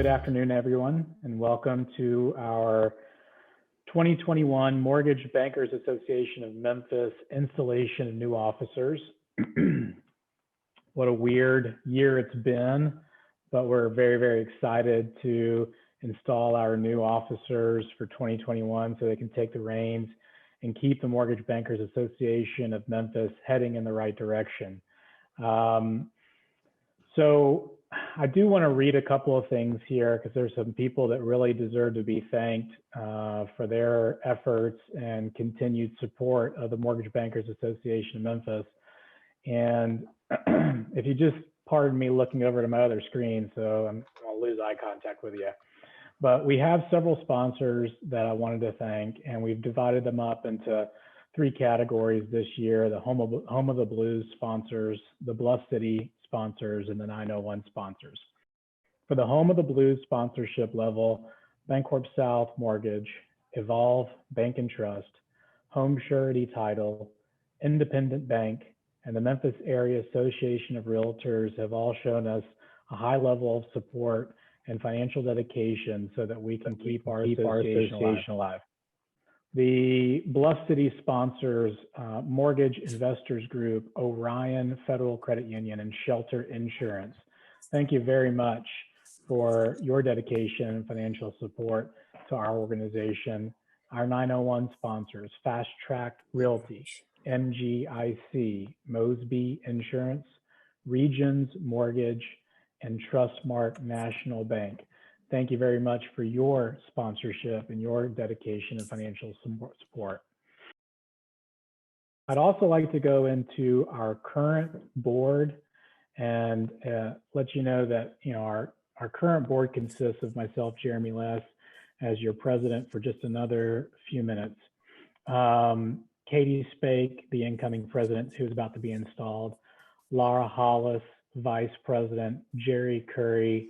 Good afternoon, everyone, and welcome to our 2021 Mortgage Bankers Association of Memphis Installation of New Officers. What a weird year it's been, but we're very, very excited to install our new officers for 2021 so they can take the reins and keep the Mortgage Bankers Association of Memphis heading in the right direction. So I do want to read a couple of things here because there's some people that really deserve to be thanked for their efforts and continued support of the Mortgage Bankers Association of Memphis. And if you just pardon me looking over to my other screen, so I'm going to lose eye contact with you. But we have several sponsors that I wanted to thank, and we've divided them up into three categories this year: the Home of the Blues sponsors, the Bluff City sponsors, and the 901 sponsors. For the Home of the Blues sponsorship level, Bancorp South Mortgage, Evolve Bank and Trust, Home Surety Title, Independent Bank, and the Memphis Area Association of Realtors have all shown us a high level of support and financial dedication so that we can keep our association alive. The Bluff City sponsors, Mortgage Investors Group, Orion Federal Credit Union, and Shelter Insurance. Thank you very much for your dedication and financial support to our organization. Our 901 sponsors, Fast Track Realty, MGIC, Mosby Insurance, Regions Mortgage, and Trustmark National Bank. Thank you very much for your sponsorship and your dedication and financial support. I'd also like to go into our current board and let you know that our current board consists of myself, Jeremy Less, as your president for just another few minutes. Katie Spake, the incoming president who's about to be installed, Laura Hollis, vice president, Jerry Curry,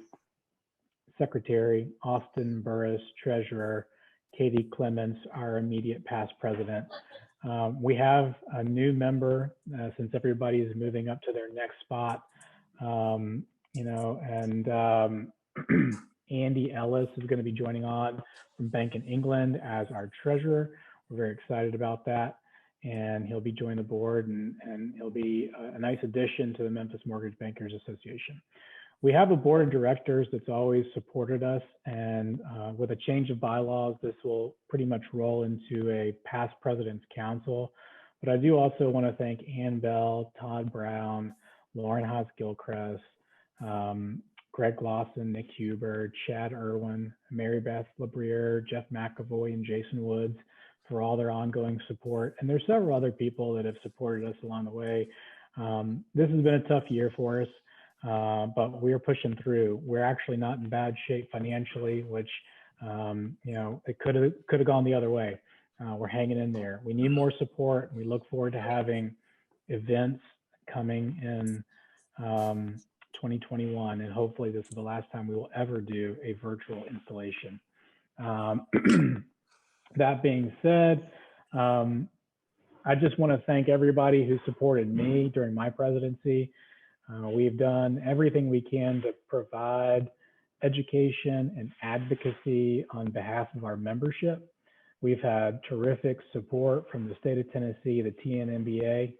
secretary, Austin Burris, treasurer, Katie Clements, our immediate past president. We have a new member since everybody is moving up to their next spot, Andy Ellis is going to be joining on from Bank in England as our treasurer. We're very excited about that. And he'll be joining the board and he'll be a nice addition to the Memphis Mortgage Bankers Association. We have a board of directors that's always supported us, and with a change of bylaws, this will pretty much roll into a past president's council. But I do also want to thank Ann Bell, Todd Brown, Lauren Haas-Gilchrist, Greg Lawson, Nick Huber, Chad Irwin, Mary Beth LeBrier, Jeff McAvoy, and Jason Woods for all their ongoing support. And there's several other people that have supported us along the way. This has been a tough year for us, but we're pushing through. We're actually not in bad shape financially, which, it could have gone the other way. We're hanging in there. We need more support. We look forward to having events coming in 2021, and hopefully this is the last time we will ever do a virtual installation. That being said, I just want to thank everybody who supported me during my presidency. We've done everything we can to provide education and advocacy on behalf of our membership. We've had terrific support from the state of Tennessee, the TN MBA.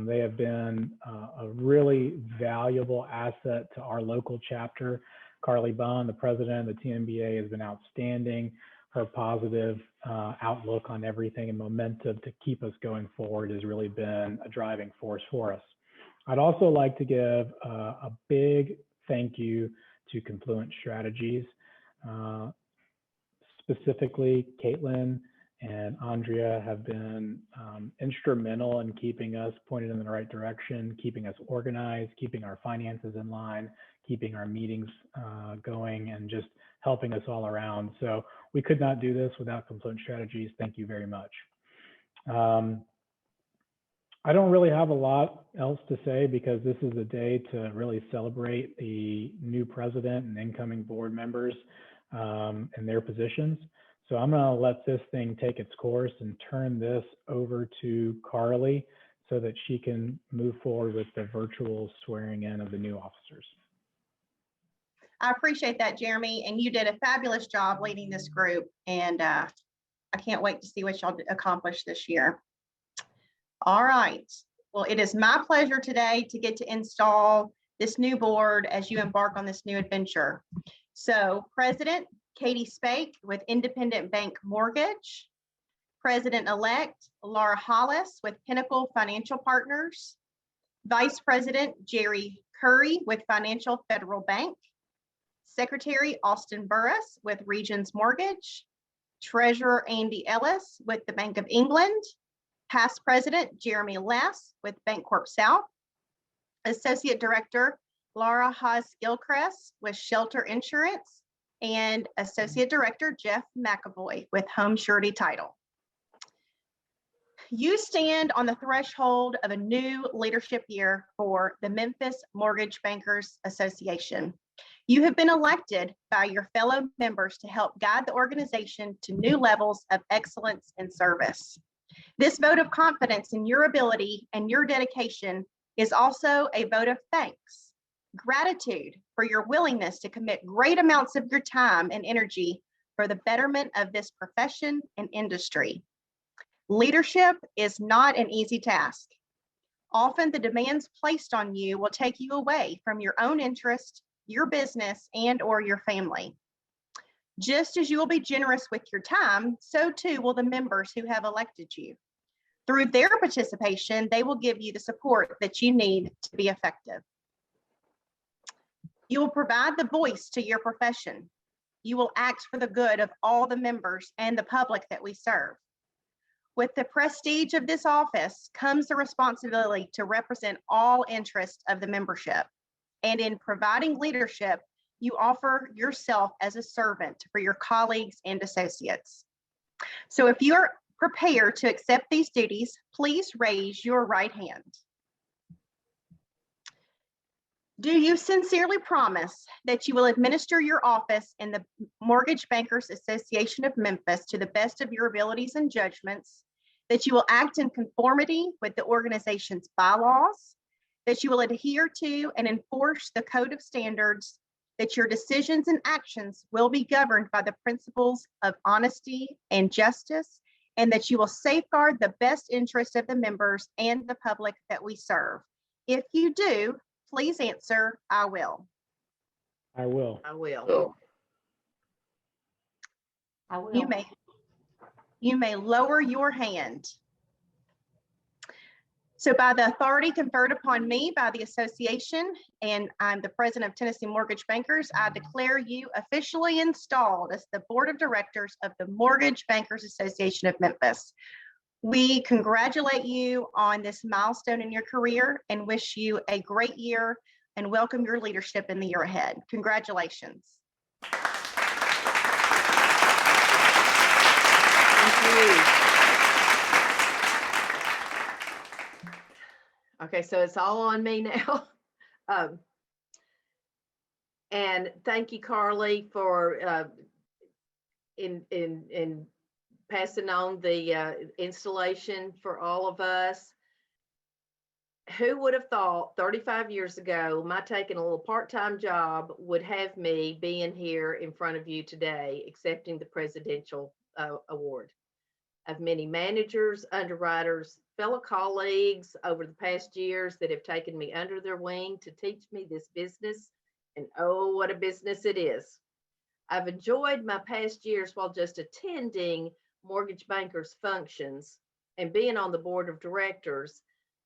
They have been a really valuable asset to our local chapter. Carly Bond, the president of the TNBA, has been outstanding. Her positive outlook on everything and momentum to keep us going forward has really been a driving force for us. I'd also like to give a big thank you to Confluent Strategies, specifically Caitlin and Andrea have been instrumental in keeping us pointed in the right direction, keeping us organized, keeping our finances in line, keeping our meetings going, and just helping us all around. So we could not do this without Confluent Strategies. Thank you very much. I don't really have a lot else to say because this is a day to really celebrate the new president and incoming board members and their positions. So I'm going to let this thing take its course and turn this over to Carly so that she can move forward with the virtual swearing in of the new officers. I appreciate that, Jeremy, and you did a fabulous job leading this group, and I can't wait to see what y'all accomplish this year. All right. Well, it is my pleasure today to get to install this new board as you embark on this new adventure. So, President Katie Spake with Independent Bank Mortgage, President-elect Laura Hollis with Pinnacle Financial Partners, Vice President Jerry Curry with Financial Federal Bank, Secretary Austin Burris with Regions Mortgage, Treasurer Andy Ellis with the Bank of England, Past President Jeremy Less with Bancorp South, Associate Director Laura Haas-Gilchrist with Shelter Insurance, and Associate Director Jeff McAvoy with Home Surety Title. You stand on the threshold of a new leadership year for the Memphis Mortgage Bankers Association. You have been elected by your fellow members to help guide the organization to new levels of excellence and service. This vote of confidence in your ability and your dedication is also a vote of thanks, gratitude for your willingness to commit great amounts of your time and energy for the betterment of this profession and industry. Leadership is not an easy task. Often the demands placed on you will take you away from your own interest, your business, and/or your family. Just as you will be generous with your time, so too will the members who have elected you. Through their participation, they will give you the support that you need to be effective. You will provide the voice to your profession. You will act for the good of all the members and the public that we serve. With the prestige of this office comes the responsibility to represent all interests of the membership. And in providing leadership, you offer yourself as a servant for your colleagues and associates. So if you are prepared to accept these duties, please raise your right hand. Do you sincerely promise that you will administer your office in the Mortgage Bankers Association of Memphis to the best of your abilities and judgments, that you will act in conformity with the organization's bylaws, that you will adhere to and enforce the code of standards, that your decisions and actions will be governed by the principles of honesty and justice, and that you will safeguard the best interest of the members and the public that we serve? If you do, please answer, I will. I will. I will. I will. You may lower your hand. So by the authority conferred upon me by the association, and I'm the president of Tennessee Mortgage Bankers, I declare you officially installed as the board of directors of the Mortgage Bankers Association of Memphis. We congratulate you on this milestone in your career and wish you a great year and welcome your leadership in the year ahead. Congratulations. Thank you. Okay, so it's all on me now. And thank you, Carly, for in passing on the installation for all of us. Who would have thought 35 years ago, my taking a little part-time job would have me being here in front of you today, accepting the presidential award. Of many managers, underwriters, fellow colleagues over the past years that have taken me under their wing to teach me this business, and oh, what a business it is. I've enjoyed my past years while just attending Mortgage Bankers functions and being on the board of directors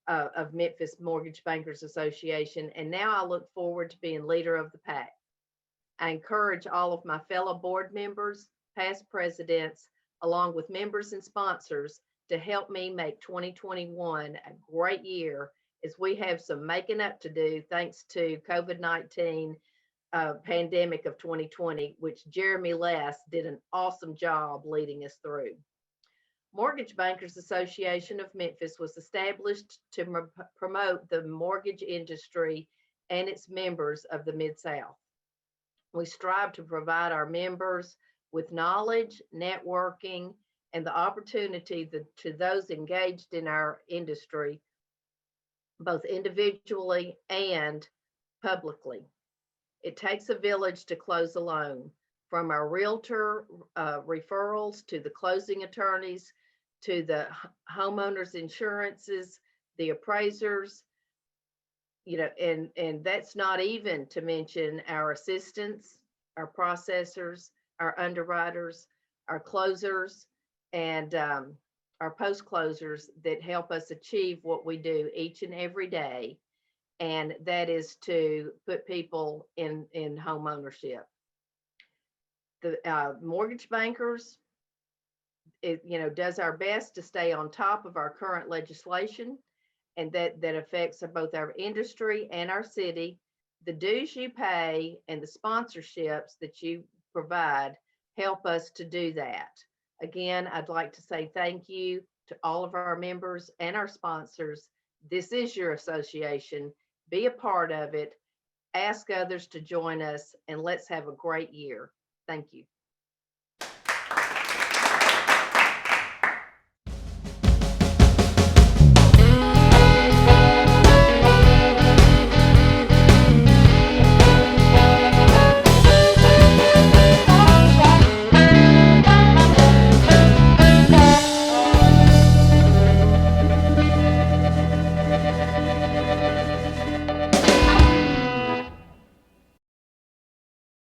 of Memphis Mortgage Bankers Association, and now I look forward to being leader of the pack. I encourage all of my fellow board members, past presidents, along with members and sponsors to help me make 2021 a great year, as we have some making up to do thanks to COVID-19 pandemic of 2020, which Jeremy Less did an awesome job leading us through. Mortgage Bankers Association of Memphis was established to promote the mortgage industry and its members of the Mid-South. We strive to provide our members with knowledge, networking, and the opportunity to those engaged in our industry, both individually and publicly. It takes a village to close a loan, from our realtor referrals to the closing attorneys, to the homeowners insurances, the appraisers, you know, and that's not even to mention our assistants, our processors, our underwriters, our closers, and our post closers that help us achieve what we do each and every day. And that is to put people in home ownership. The mortgage bankers, does our best to stay on top of our current legislation, and that affects both our industry and our city. The dues you pay and the sponsorships that you provide help us to do that. Again, I'd like to say thank you to all of our members and our sponsors. This is your association. Be a part of it. Ask others to join us, and let's have a great year. Thank you.